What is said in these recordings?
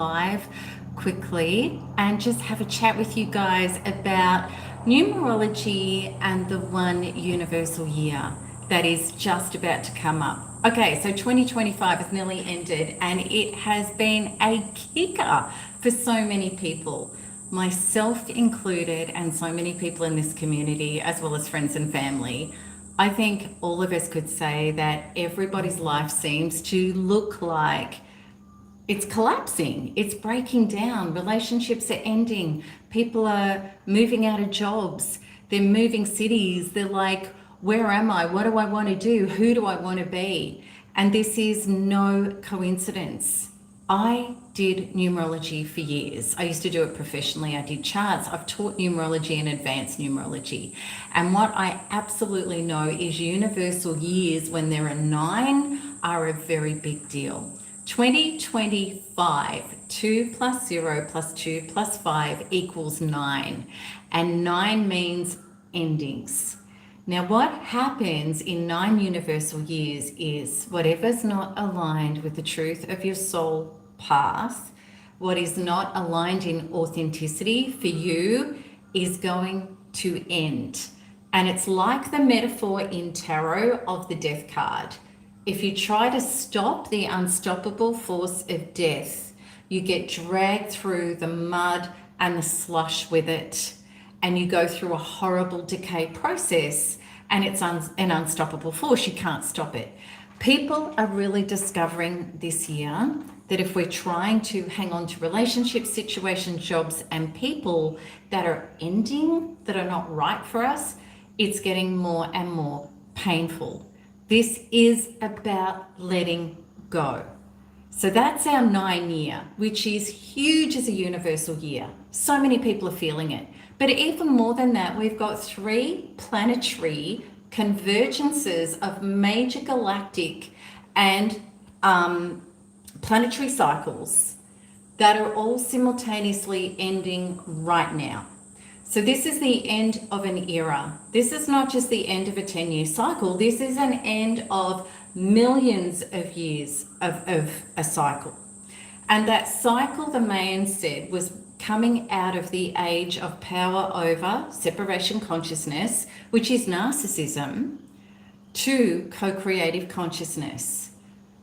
live quickly and just have a chat with you guys about numerology and the one universal year that is just about to come up. Okay, so 2025 has nearly ended and it has been a kicker for so many people, myself included, and so many people in this community, as well as friends and family. I think all of us could say that everybody's life seems to look like it's collapsing, it's breaking down, relationships are ending, people are moving out of jobs, they're moving cities, they're like, where am I? What do I want to do? Who do I want to be? And this is no coincidence. I did numerology for years. I used to do it professionally. I did charts. I've taught numerology and advanced numerology. And what I absolutely know is universal years, when there are 9, are a very big deal. 2025, 2 plus 0 plus 2 plus 5 equals 9. And 9 means endings. Now, what happens in 9 universal years is whatever's not aligned with the truth of your soul path, what is not aligned in authenticity for you, is going to end. And it's like the metaphor in tarot of the death card. If you try to stop the unstoppable force of death, you get dragged through the mud and the slush with it, and you go through a horrible decay process, and it's an unstoppable force. You can't stop it. People are really discovering this year that if we're trying to hang on to relationships, situations, jobs, and people that are ending, that are not right for us, it's getting more and more painful. This is about letting go. So that's our 9 year, which is huge as a universal year. So many people are feeling it. But even more than that, we've got 3 planetary convergences of major galactic and planetary cycles that are all simultaneously ending right now. So this is the end of an era. This is not just the end of a 10-year cycle. This is an end of millions of years of a cycle. And that cycle, the Mayans said, was coming out of the age of power over separation consciousness, which is narcissism, to co-creative consciousness,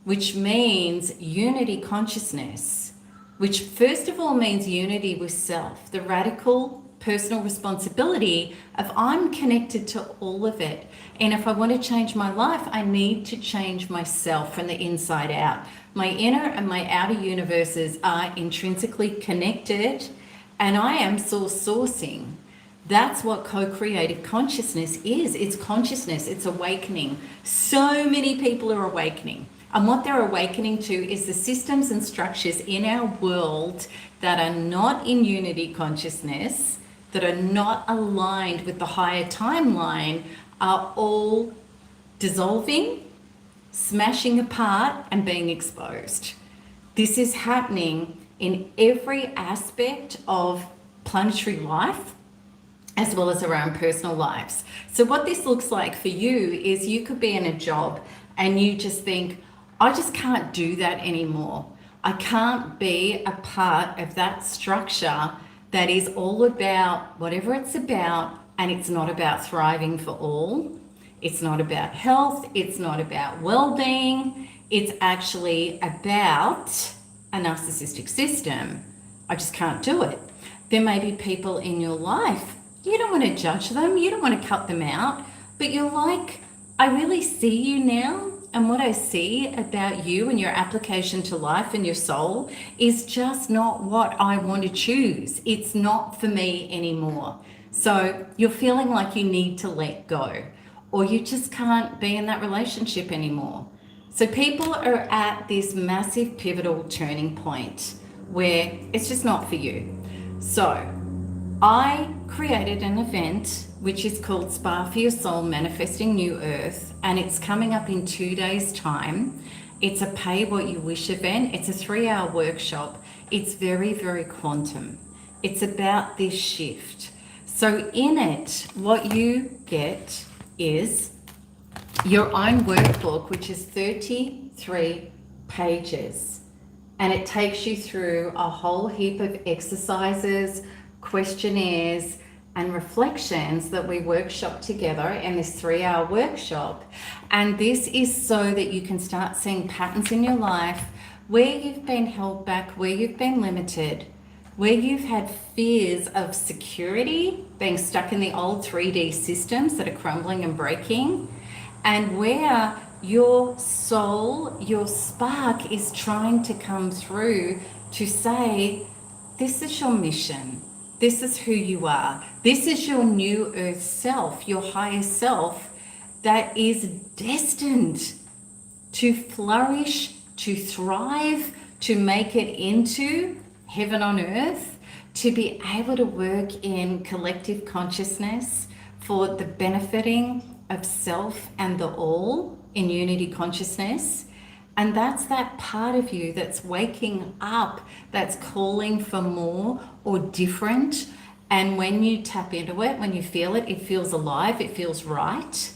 which means unity consciousness, which first of all means unity with self, the radical personal responsibility of I'm connected to all of it. And if I want to change my life, I need to change myself from the inside out. My inner and my outer universes are intrinsically connected, and I am sourcing. That's what co-creative consciousness is. It's consciousness, it's awakening. So many people are awakening. And what they're awakening to is the systems and structures in our world that are not in unity consciousness, that are not aligned with the higher timeline, are all dissolving, smashing apart, and being exposed. This is happening in every aspect of planetary life, as well as our own personal lives. So what this looks like for you is you could be in a job and you just think, I just can't do that anymore. I can't be a part of that structure that is all about whatever it's about, and it's not about thriving for all. It's not about health. It's not about well-being. It's actually about a narcissistic system. I just can't do it. There may be people in your life, you don't want to judge them, you don't want to cut them out, but you're like, I really see you now. And what I see about you and your application to life and your soul is just not what I want to choose. It's not for me anymore. So you're feeling like you need to let go, or you just can't be in that relationship anymore. So people are at this massive pivotal turning point where it's just not for you. So I created an event which is called Spa for Your Soul, Manifesting New Earth, and it's coming up in 2 days' time. It's a pay what you wish event. It's a 3-hour workshop. It's very, very quantum. It's about this shift. So in it, what you get is your own workbook, which is 33 pages. And it takes you through a whole heap of exercises, questionnaires, and reflections that we workshop together in this 3-hour workshop. And this is so that you can start seeing patterns in your life where you've been held back, where you've been limited, where you've had fears of security, being stuck in the old 3D systems that are crumbling and breaking, and where your soul, your spark is trying to come through to say, this is your mission. This is who you are. This is your new earth self, your higher self that is destined to flourish, to thrive, to make it into heaven on earth, to be able to work in collective consciousness for the benefiting of self and the all in unity consciousness. And that's that part of you that's waking up, that's calling for more or different. And when you tap into it, when you feel it, it feels alive, it feels right.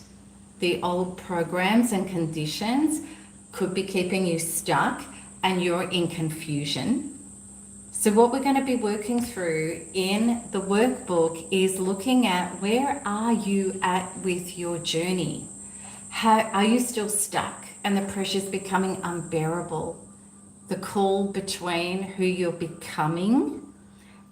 The old programs and conditions could be keeping you stuck and you're in confusion. So what we're going to be working through in the workbook is looking at, where are you at with your journey? How are you still stuck and the pressure's becoming unbearable? The call between who you're becoming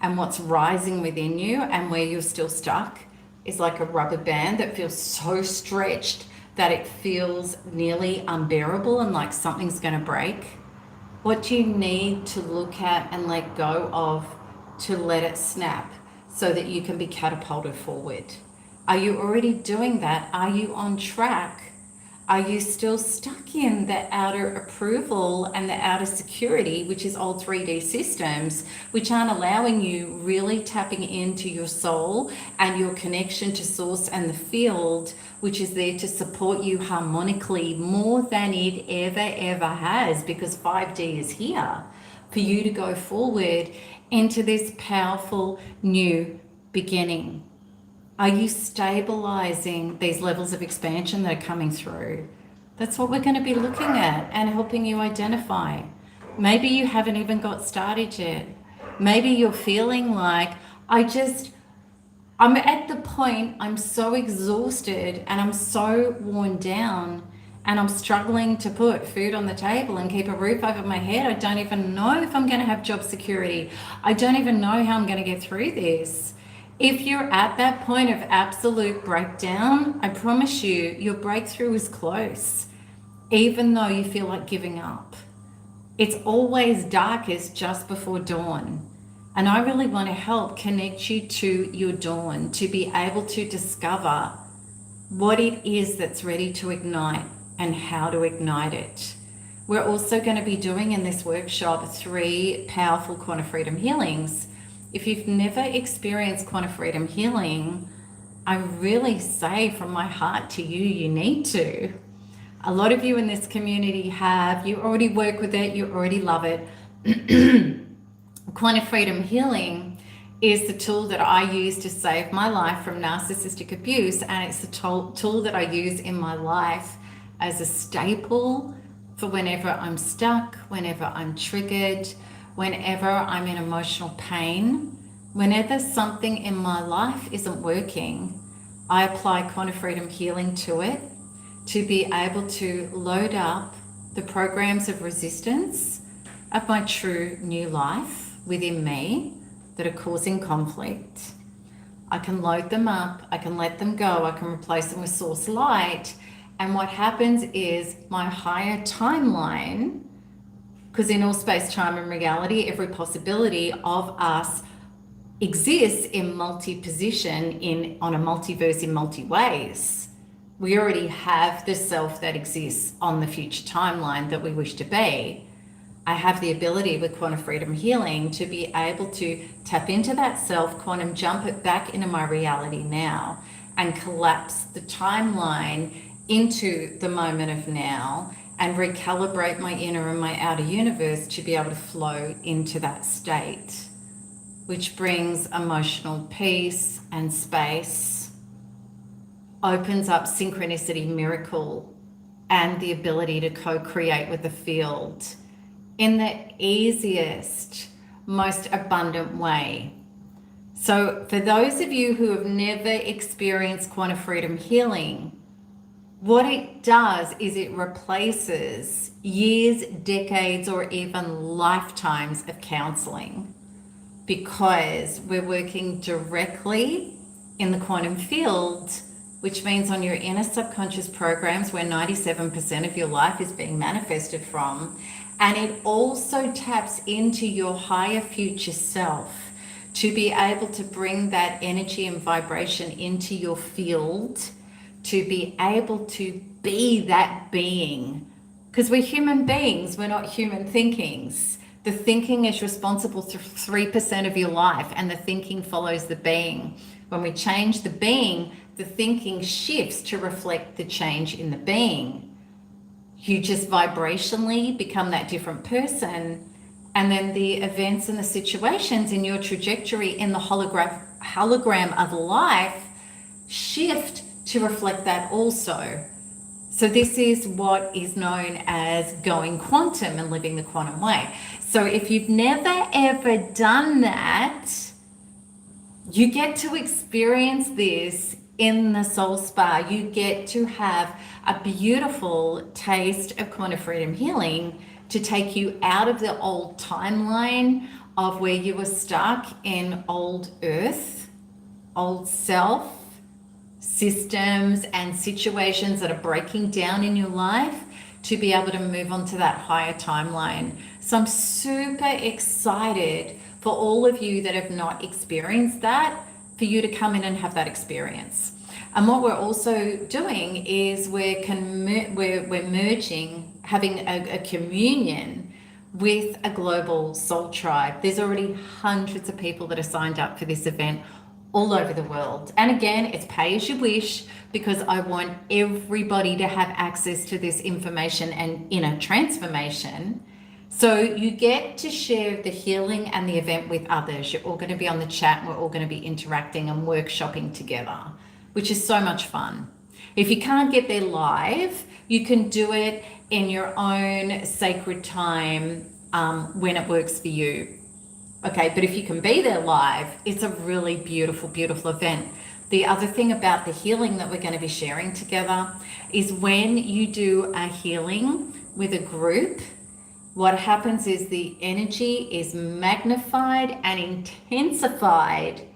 and what's rising within you and where you're still stuck is like a rubber band that feels so stretched that it feels nearly unbearable and like something's going to break. What do you need to look at and let go of to let it snap so that you can be catapulted forward? Are you already doing that? Are you on track? Are you still stuck in the outer approval and the outer security, which is old 3D systems, which aren't allowing you really tapping into your soul and your connection to source and the field, which is there to support you harmonically more than it ever has, because 5D is here for you to go forward into this powerful new beginning? Are you stabilizing these levels of expansion that are coming through? That's what we're going to be looking at and helping you identify. Maybe you haven't even got started yet. Maybe you're feeling like, I'm at the point, I'm so exhausted and I'm so worn down and I'm struggling to put food on the table and keep a roof over my head. I don't even know if I'm going to have job security. I don't even know how I'm going to get through this. If you're at that point of absolute breakdown, I promise you, your breakthrough is close, even though you feel like giving up. It's always darkest just before dawn. And I really want to help connect you to your dawn, to be able to discover what it is that's ready to ignite and how to ignite it. We're also going to be doing in this workshop 3 powerful quantum freedom healings. If you've never experienced quantum freedom healing, I really say from my heart to you, you need to. A lot of you in this community have, you already work with it, you already love it. Quantum freedom healing is the tool that I use to save my life from narcissistic abuse, and it's the tool that I use in my life as a staple for whenever I'm stuck, whenever I'm triggered, whenever I'm in emotional pain, whenever something in my life isn't working. I apply quantum freedom healing to it to be able to load up the programs of resistance of my true new life within me that are causing conflict. I can load them up, I can let them go, I can replace them with source light. And what happens is my higher timeline, because in all space, time, and reality, every possibility of us exists in multi-position, on a multiverse in multi ways. We already have the self that exists on the future timeline that we wish to be. I have the ability with quantum freedom healing to be able to tap into that self, quantum jump it back into my reality now, and collapse the timeline into the moment of now, and recalibrate my inner and my outer universe to be able to flow into that state, which brings emotional peace and space, opens up synchronicity, miracle, and the ability to co-create with the field in the easiest, most abundant way. So for those of you who have never experienced quantum freedom healing, what it does is it replaces years, decades, or even lifetimes of counseling, because we're working directly in the quantum field, which means on your inner subconscious programs where 97% of your life is being manifested from. And it also taps into your higher future self to be able to bring that energy and vibration into your field, to be able to be that being. Because we're human beings, we're not human thinkings. The thinking is responsible for 3% of your life, and the thinking follows the being. When we change the being, the thinking shifts to reflect the change in the being. You just vibrationally become that different person, and then the events and the situations in your trajectory in the hologram of life shift to reflect that also. So this is what is known as going quantum and living the quantum way. So if you've never ever done that, you get to experience this in the Soul Spa. You get to have a beautiful taste of quantum freedom healing to take you out of the old timeline of where you were stuck in old earth, old self, systems and situations that are breaking down in your life, to be able to move on to that higher timeline. So I'm super excited for all of you that have not experienced that, for you to come in and have that experience. And what we're also doing is we're merging, having a communion with a global soul tribe. There's already hundreds of people that are signed up for this event all over the world. And again, it's pay as you wish, because I want everybody to have access to this information and inner transformation. So you get to share the healing and the event with others. You're all going to be on the chat, and we're all going to be interacting and workshopping together, which is so much fun. If you can't get there live, you can do it in your own sacred time when it works for you. Okay, but if you can be there live, it's a really beautiful, beautiful event. The other thing about the healing that we're going to be sharing together is when you do a healing with a group, what happens is the energy is magnified and intensified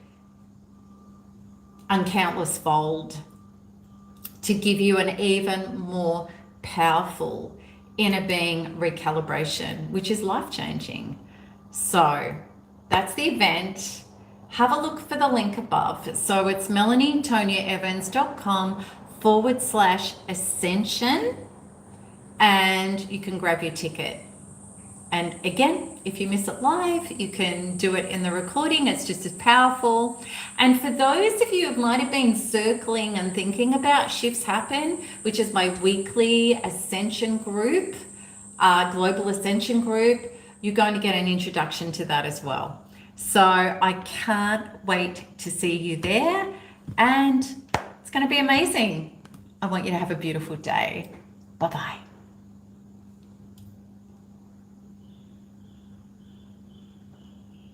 on countless fold to give you an even more powerful inner being recalibration, which is life-changing. So that's the event. Have a look for the link above. So it's melanietoniaevans.com/ascension, and you can grab your ticket. And again, if you miss it live, you can do it in the recording. It's just as powerful. And for those of you who might have been circling and thinking about Shifts Happen, which is my weekly ascension group, global ascension group, you're going to get an introduction to that as well. So I can't wait to see you there, and it's going to be amazing. I want you to have a beautiful day. Bye-bye.